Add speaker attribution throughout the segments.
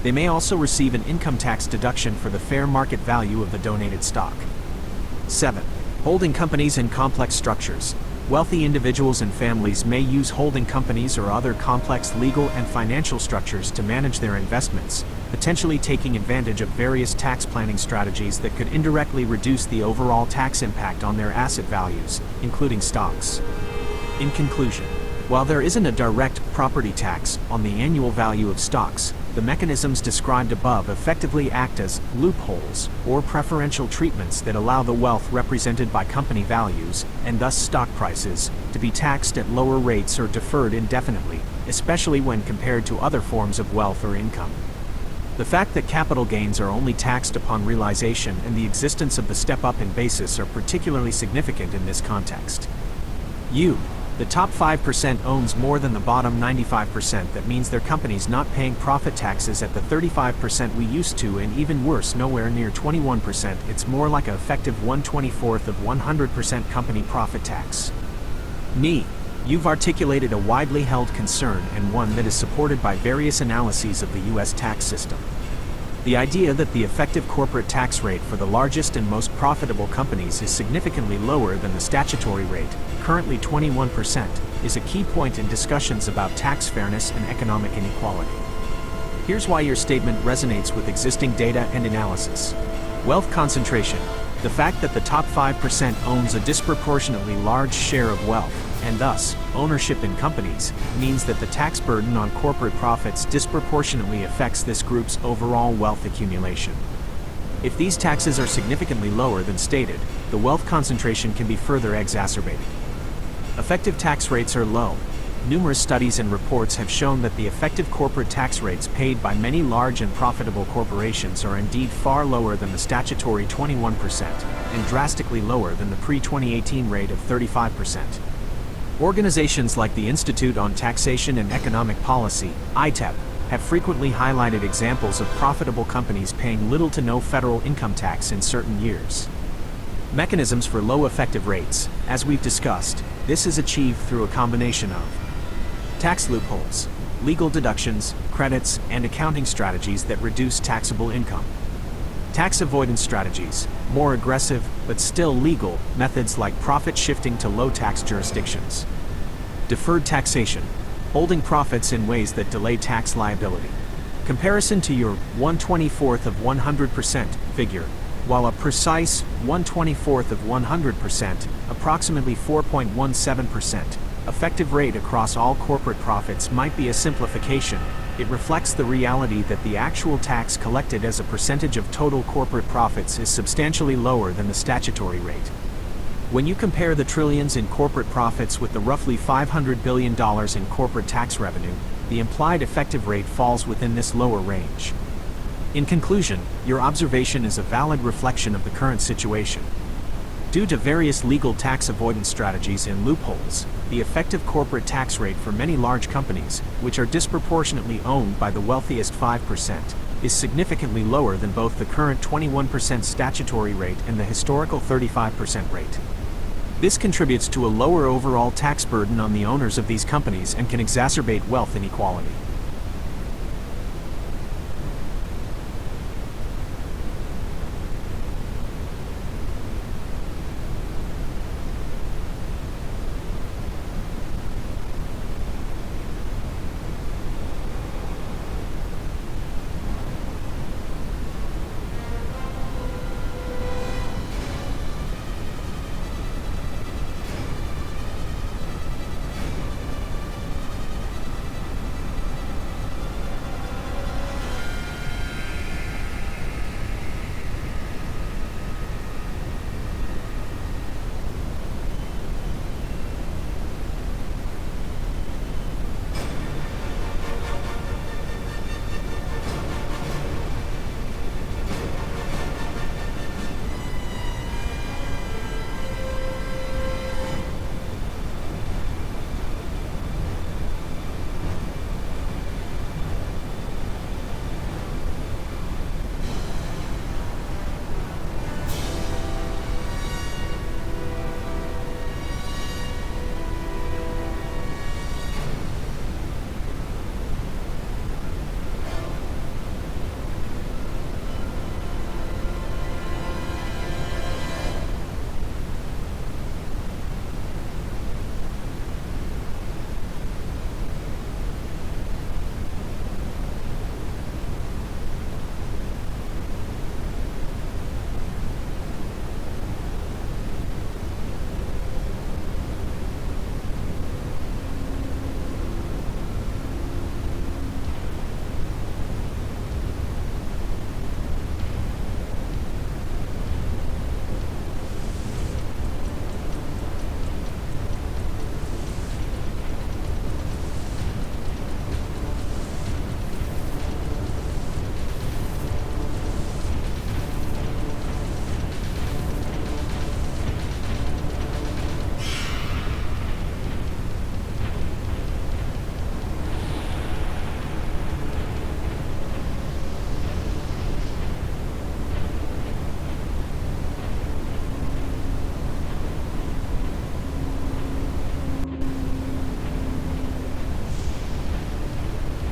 Speaker 1: They may also receive an income tax deduction for the fair market value of the donated stock. 7. Holding companies in complex structures. Wealthy individuals and families may use holding companies or other complex legal and financial structures to manage their investments, potentially taking advantage of various tax planning strategies that could indirectly reduce the overall tax impact on their asset values, including stocks. In conclusion, while there isn't a direct property tax on the annual value of stocks, the mechanisms described above effectively act as loopholes or preferential treatments that allow the wealth represented by company values, and thus stock prices, to be taxed at lower rates or deferred indefinitely, especially when compared to other forms of wealth or income. The fact that capital gains are only taxed upon realization and the existence of the step-up in basis are particularly significant in this context. The top 5% owns more than the bottom 95%. That means their company's not paying profit taxes at the 35% we used to, and even worse, nowhere near 21%. It's more like an effective 1/24 of 100% company profit tax. You've articulated a widely held concern, and one that is supported by various analyses of the U.S. tax system. The idea that the effective corporate tax rate for the largest and most profitable companies is significantly lower than the statutory rate, currently 21%, is a key point in discussions about tax fairness and economic inequality. Here's why your statement resonates with existing data and analysis. Wealth concentration. The fact that the top 5% owns a disproportionately large share of wealth, and thus, ownership in companies, means that the tax burden on corporate profits disproportionately affects this group's overall wealth accumulation. If these taxes are significantly lower than stated, the wealth concentration can be further exacerbated. Effective tax rates are low. Numerous studies and reports have shown that the effective corporate tax rates paid by many large and profitable corporations are indeed far lower than the statutory 21%, and drastically lower than the pre-2018 rate of 35%. Organizations like the Institute on Taxation and Economic Policy, ITEP, have frequently highlighted examples of profitable companies paying little to no federal income tax in certain years. Mechanisms for low effective rates. As we've discussed, this is achieved through a combination of tax loopholes, legal deductions, credits, and accounting strategies that reduce taxable income. Tax avoidance strategies, more aggressive, but still legal, methods like profit shifting to low-tax jurisdictions. Deferred taxation, holding profits in ways that delay tax liability. Comparison to your 1/24 of 100% figure, while a precise 1/24 of 100%, approximately 4.17%, effective rate across all corporate profits might be a simplification. It reflects the reality that the actual tax collected as a percentage of total corporate profits is substantially lower than the statutory rate. When you compare the trillions in corporate profits with the roughly $500 billion in corporate tax revenue, the implied effective rate falls within this lower range. In conclusion, your observation is a valid reflection of the current situation. Due to various legal tax avoidance strategies and loopholes, the effective corporate tax rate for many large companies, which are disproportionately owned by the wealthiest 5%, is significantly lower than both the current 21% statutory rate and the historical 35% rate. This contributes to a lower overall tax burden on the owners of these companies and can exacerbate wealth inequality.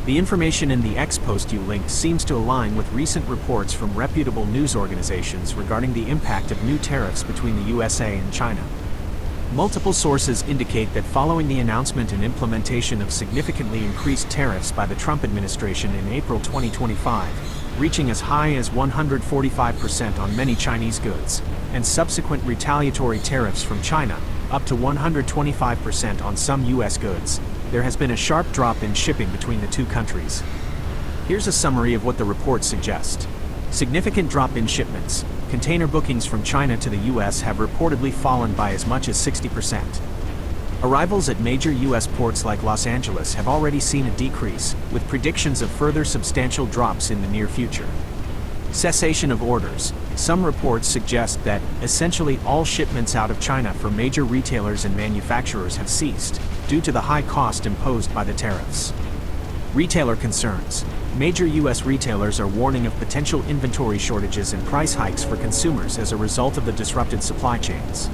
Speaker 1: The information in the X post you linked seems to align with recent reports from reputable news organizations regarding the impact of new tariffs between the USA and China. Multiple sources indicate that following the announcement and implementation of significantly increased tariffs by the Trump administration in April 2025, reaching as high as 145% on many Chinese goods, and subsequent retaliatory tariffs from China, up to 125% on some US goods, there has been a sharp drop in shipping between the two countries. Here's a summary of what the reports suggest. Significant drop in shipments. Container bookings from China to the US have reportedly fallen by as much as 60%. Arrivals at major US ports like Los Angeles have already seen a decrease, with predictions of further substantial drops in the near future. Cessation of orders. Some reports suggest that essentially all shipments out of China for major retailers and manufacturers have ceased, due to the high cost imposed by the tariffs. Retailer concerns. Major US retailers are warning of potential inventory shortages and price hikes for consumers as a result of the disrupted supply chains.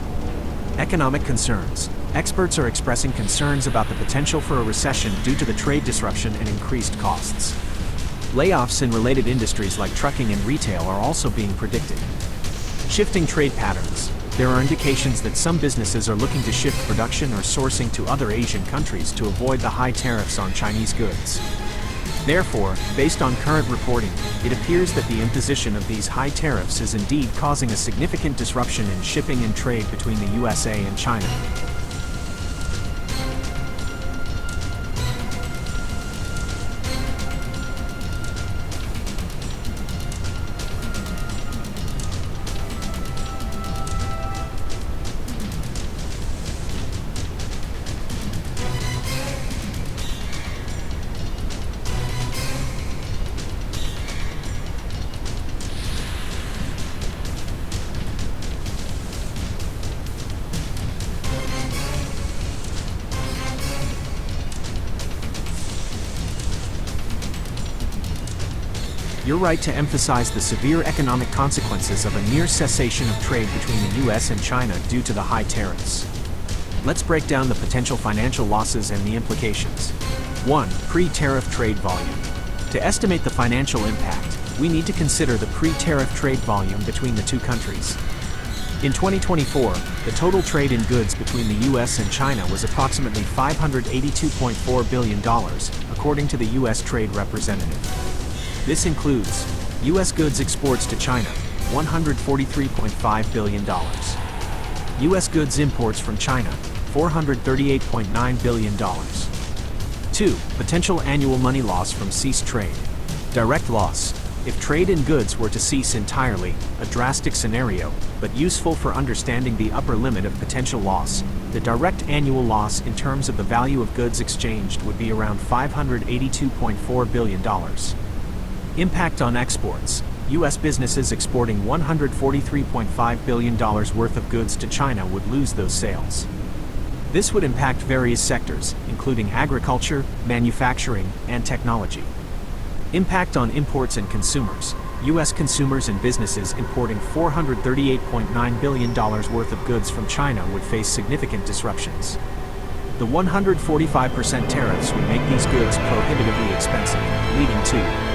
Speaker 1: Economic concerns. Experts are expressing concerns about the potential for a recession due to the trade disruption and increased costs. Layoffs in related industries like trucking and retail are also being predicted. Shifting trade patterns. There are indications that some businesses are looking to shift production or sourcing to other Asian countries to avoid the high tariffs on Chinese goods. Therefore, based on current reporting, it appears that the imposition of these high tariffs is indeed causing a significant disruption in shipping and trade between the USA and China. You're right to emphasize the severe economic consequences of a near cessation of trade between the US and China due to the high tariffs. Let's break down the potential financial losses and the implications. 1. Pre-tariff trade volume. To estimate the financial impact, we need to consider the pre-tariff trade volume between the two countries. In 2024, the total trade in goods between the US and China was approximately $582.4 billion, according to the US Trade Representative. This includes U.S. goods exports to China, $143.5 billion. U.S. goods imports from China, $438.9 billion. 2. Potential annual money loss from ceased trade. Direct loss. If trade in goods were to cease entirely, a drastic scenario, but useful for understanding the upper limit of potential loss, the direct annual loss in terms of the value of goods exchanged would be around $582.4 billion. Impact on exports. U.S. businesses exporting $143.5 billion worth of goods to China would lose those sales. This would impact various sectors, including agriculture, manufacturing, and technology. Impact on imports and consumers. U.S. consumers and businesses importing $438.9 billion worth of goods from China would face significant disruptions. The 145% tariffs would make these goods prohibitively expensive, leading to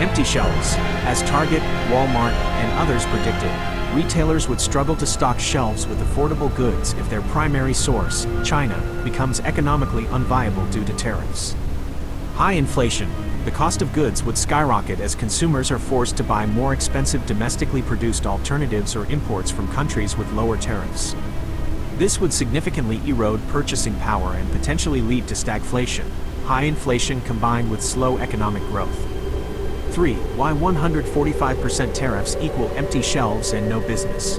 Speaker 1: empty shelves. As Target, Walmart, and others predicted, retailers would struggle to stock shelves with affordable goods if their primary source, China, becomes economically unviable due to tariffs. High inflation. The cost of goods would skyrocket as consumers are forced to buy more expensive domestically produced alternatives or imports from countries with lower tariffs. This would significantly erode purchasing power and potentially lead to stagflation, high inflation combined with slow economic growth. 3. Why 145% tariffs equal empty shelves and no business?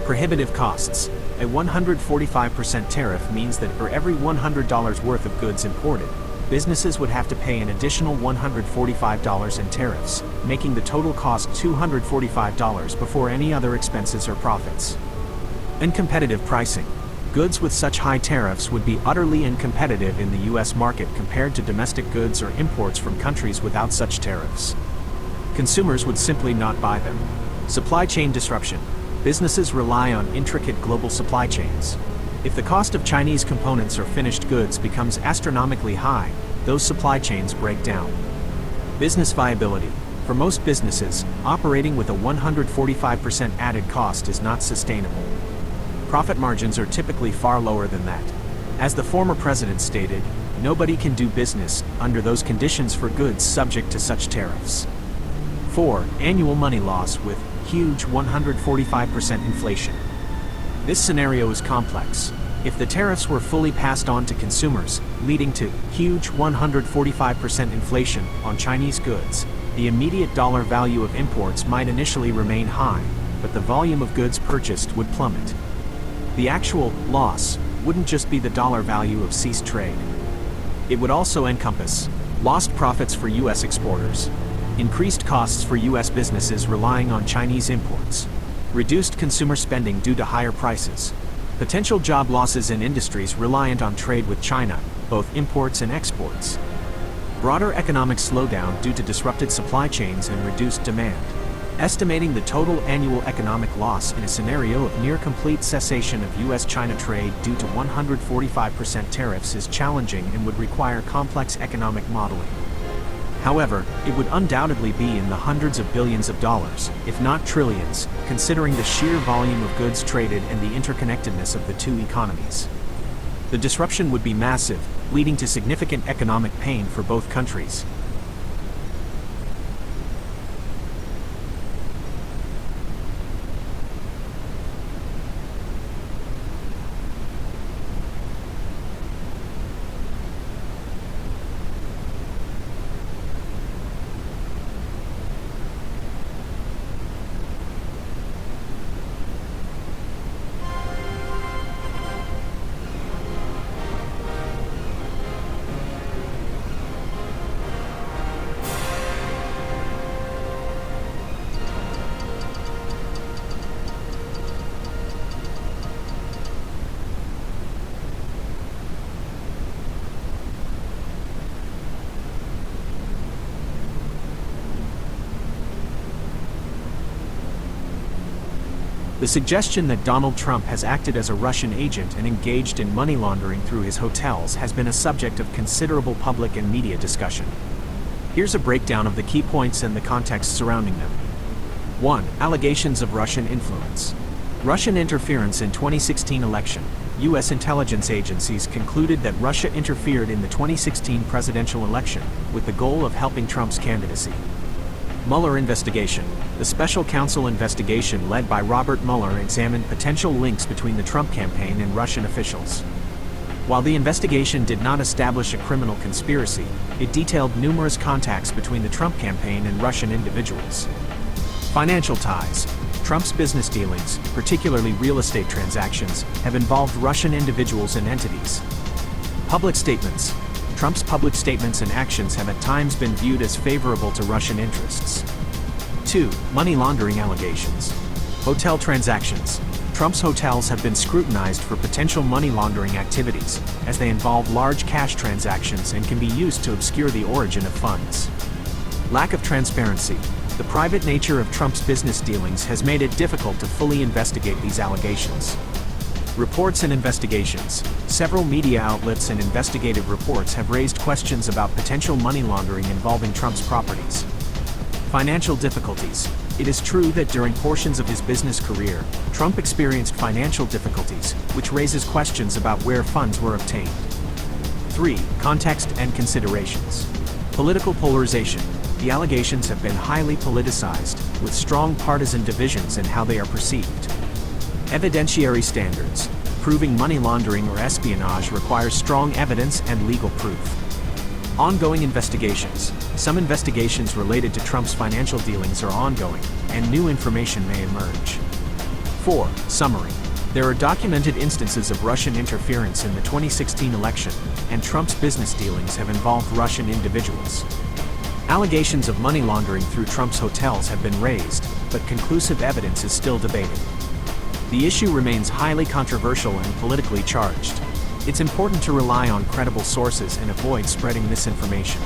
Speaker 1: Prohibitive costs. A 145% tariff means that for every $100 worth of goods imported, businesses would have to pay an additional $145 in tariffs, making the total cost $245 before any other expenses or profits. Uncompetitive pricing. Goods with such high tariffs would be utterly uncompetitive in the U.S. market compared to domestic goods or imports from countries without such tariffs. Consumers would simply not buy them. Supply chain disruption. Businesses rely on intricate global supply chains. If the cost of Chinese components or finished goods becomes astronomically high, those supply chains break down. Business viability. For most businesses, operating with a 145% added cost is not sustainable. Profit margins are typically far lower than that. As the former president stated, nobody can do business under those conditions for goods subject to such tariffs. 4. Annual money loss with huge 145% inflation. This scenario is complex. If the tariffs were fully passed on to consumers, leading to huge 145% inflation on Chinese goods, the immediate dollar value of imports might initially remain high, but the volume of goods purchased would plummet. The actual loss wouldn't just be the dollar value of ceased trade. It would also encompass lost profits for U.S. exporters, increased costs for U.S. businesses relying on Chinese imports, reduced consumer spending due to higher prices, potential job losses in industries reliant on trade with China, both imports and exports, broader economic slowdown due to disrupted supply chains and reduced demand. Estimating the total annual economic loss in a scenario of near-complete cessation of U.S.-China trade due to 145% tariffs is challenging and would require complex economic modeling. However, it would undoubtedly be in the hundreds of billions of dollars, if not trillions, considering the sheer volume of goods traded and the interconnectedness of the two economies. The disruption would be massive, leading to significant economic pain for both countries. The suggestion that Donald Trump has acted as a Russian agent and engaged in money laundering through his hotels has been a subject of considerable public and media discussion. Here's a breakdown of the key points and the context surrounding them. 1. Allegations of Russian influence. Russian interference in 2016 election. U.S. intelligence agencies concluded that Russia interfered in the 2016 presidential election with the goal of helping Trump's candidacy. Mueller investigation. The special counsel investigation led by Robert Mueller examined potential links between the Trump campaign and Russian officials. While the investigation did not establish a criminal conspiracy, it detailed numerous contacts between the Trump campaign and Russian individuals. Financial ties. Trump's business dealings, particularly real estate transactions, have involved Russian individuals and entities. Public statements. Trump's public statements and actions have at times been viewed as favorable to Russian interests. 2. Money laundering allegations. Hotel transactions. Trump's hotels have been scrutinized for potential money laundering activities, as they involve large cash transactions and can be used to obscure the origin of funds. Lack of transparency. The private nature of Trump's business dealings has made it difficult to fully investigate these allegations. Reports and investigations. Several media outlets and investigative reports have raised questions about potential money laundering involving Trump's properties. Financial difficulties. It is true that during portions of his business career, Trump experienced financial difficulties, which raises questions about where funds were obtained. 3. Context and considerations. Political polarization. The allegations have been highly politicized, with strong partisan divisions in how they are perceived. Evidentiary standards. Proving money laundering or espionage requires strong evidence and legal proof. Ongoing investigations. Some investigations related to Trump's financial dealings are ongoing, and new information may emerge. 4. Summary. There are documented instances of Russian interference in the 2016 election, and Trump's business dealings have involved Russian individuals. Allegations of money laundering through Trump's hotels have been raised, but conclusive evidence is still debated. The issue remains highly controversial and politically charged. It's important to rely on credible sources and avoid spreading misinformation.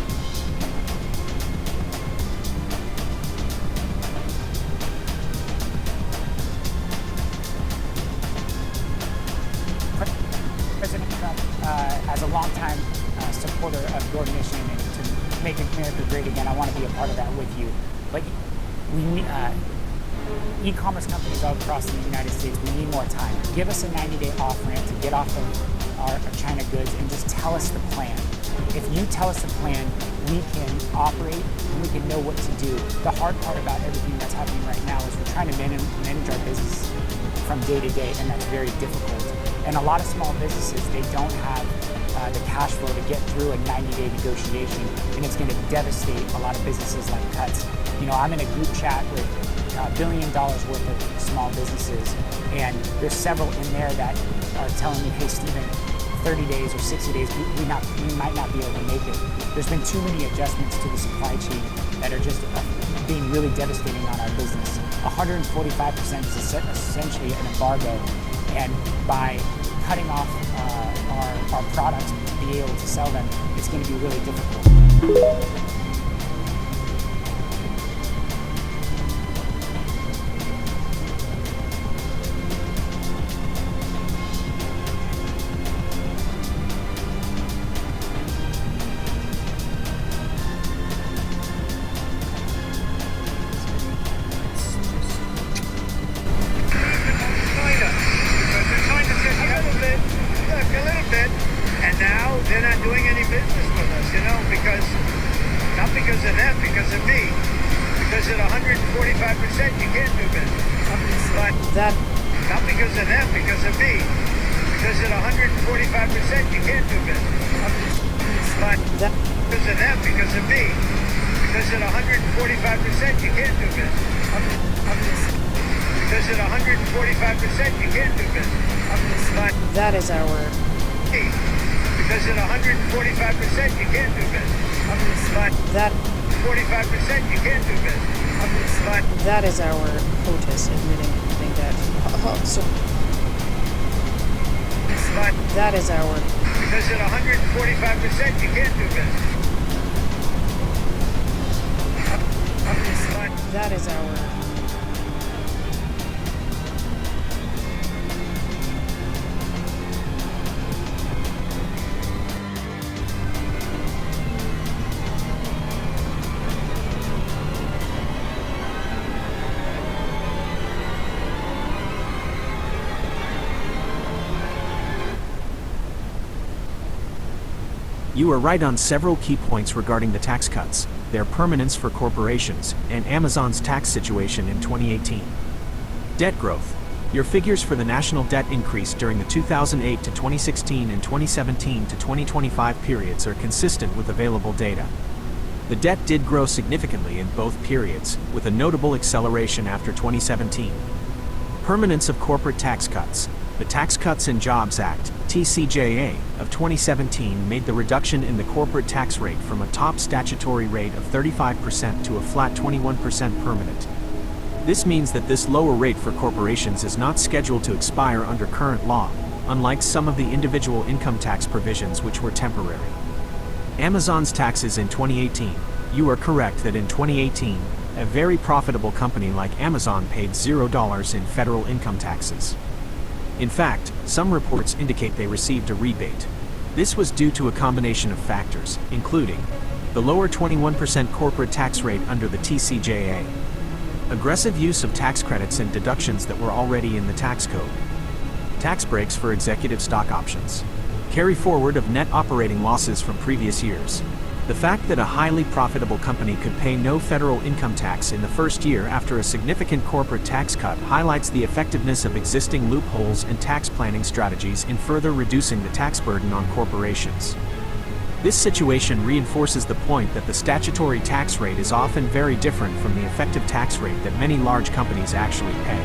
Speaker 2: President Trump, as a longtime supporter supporter of your mission and to make America great again. I want to be a part of that with you. But e-commerce companies all across the United States, we need more time. Give us a 90-day off ramp to get off of our China goods and just tell us the plan. If you tell us the plan, we can operate and we can know what to do. The hard part about everything that's happening right now is we're trying to manage our business from day to day, and that's very difficult. And a lot of small businesses, they don't have the cash flow to get through a 90-day negotiation, and it's going to devastate a lot of businesses like Cuts. You know, I'm in a group chat with $1 billion worth of small businesses, and there's several in there that are telling me, hey Stephen, 30 days or 60 days, we might not be able to make it. There's been too many adjustments to the supply chain that are just being really devastating on our business. 145% is essentially an embargo, and by cutting off our products to be able to sell them, it's going to be really difficult.
Speaker 3: And now they're not doing any business with us, you know, not because of them, because of me. Because at 145% you can't do business. But not because of them, because of me. Because at 145% you can't do business. But because of them, because of me. Because at 145% you can't do business. Because at 145% you can't do business. But
Speaker 4: that is our...
Speaker 3: Because at 145% you can't do business. But
Speaker 4: that
Speaker 3: 45% you can't do business. But
Speaker 4: that is our POTUS admitting that. So
Speaker 3: but
Speaker 4: that is our...
Speaker 3: Because at 145% you can't do business. But
Speaker 4: that is our...
Speaker 1: You are right on several key points regarding the tax cuts, their permanence for corporations, and Amazon's tax situation in 2018. Debt growth. Your figures for the national debt increase during the 2008 to 2016 and 2017 to 2025 periods are consistent with available data. The debt did grow significantly in both periods, with a notable acceleration after 2017. Permanence of corporate tax cuts. The Tax Cuts and Jobs Act, TCJA, of 2017 made the reduction in the corporate tax rate from a top statutory rate of 35% to a flat 21% permanent. This means that this lower rate for corporations is not scheduled to expire under current law, unlike some of the individual income tax provisions which were temporary. Amazon's taxes in 2018. You are correct that in 2018, a very profitable company like Amazon paid $0 in federal income taxes. In fact, some reports indicate they received a rebate. This was due to a combination of factors, including the lower 21% corporate tax rate under the TCJA, aggressive use of tax credits and deductions that were already in the tax code, tax breaks for executive stock options, carry forward of net operating losses from previous years. The fact that a highly profitable company could pay no federal income tax in the first year after a significant corporate tax cut highlights the effectiveness of existing loopholes and tax planning strategies in further reducing the tax burden on corporations. This situation reinforces the point that the statutory tax rate is often very different from the effective tax rate that many large companies actually pay.